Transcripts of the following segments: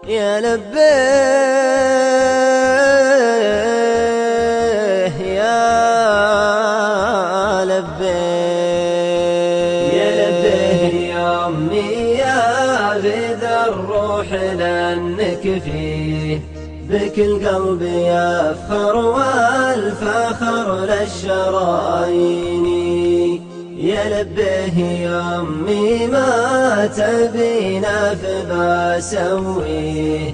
يا لبيه يا لبيه يا لبيه يا أمي يا غذا الروح لأنك فيه بك القلب يفخر والفخر للشرايين. يا لبيه يا أمي ما تبينا فبسويه.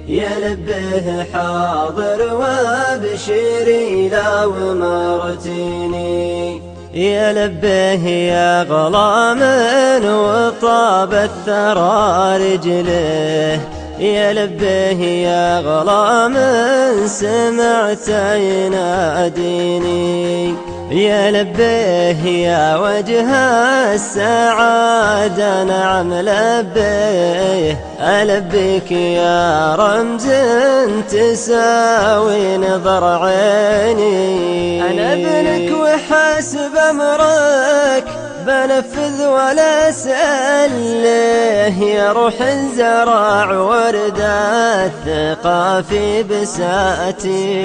يا لبيه حاضر وابشري لو مرتيني. يا لبيه يا غلام وطاب الثرى رجله. يا لبيه يا غلام سمعت يناديني. يا لبيه يا وجه السعادة نعم لبيه. ألبيك يا رمز تساوي نظر عيني. أنا ابنك وحسب أمرك بنفذ ولا أسأله. يا روح الزرع ورد الثقة في بساتيني.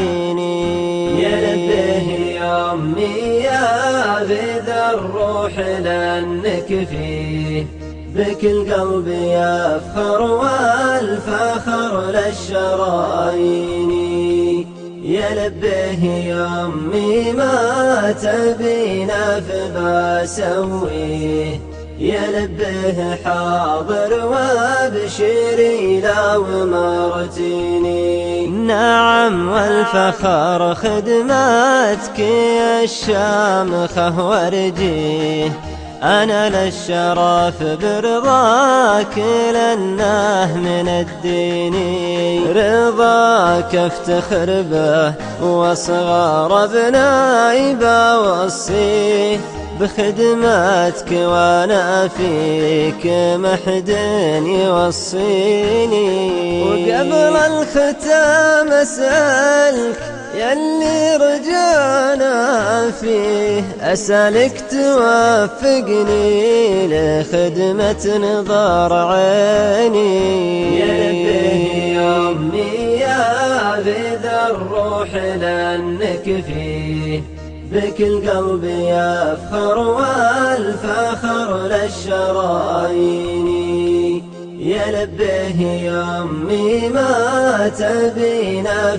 يا لبيه يا أمي يا غذا الروح لأنك فيه بك القلب يفخر والفخر للشرايين. يا لبيه يا أمي ما تبينا فبسويه. يا لبيه حاضر وابشري لو مرتيني. نعم والفخر خدماتك يا الشامخة ورجيه. أنا للشرف برضاك لأنه من الدين. رضاك افتخر به وصغار ابنائي بوصيه. بخدماتك وانا فيك محد يوصيني. وقبل الختام اسألك يلي رجعنا فيه. أسألك توفقني لخدمة نظر عيني. يا لبيه يا أمي يا غذا الروح لأنك فيه بك القلب يفخر والفخر للشرايين. يا لبيه يا أمي ما تبينا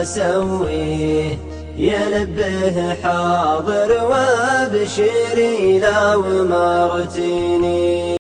فبسويه. يا لبيه حاضر وابشري لو مرتيني.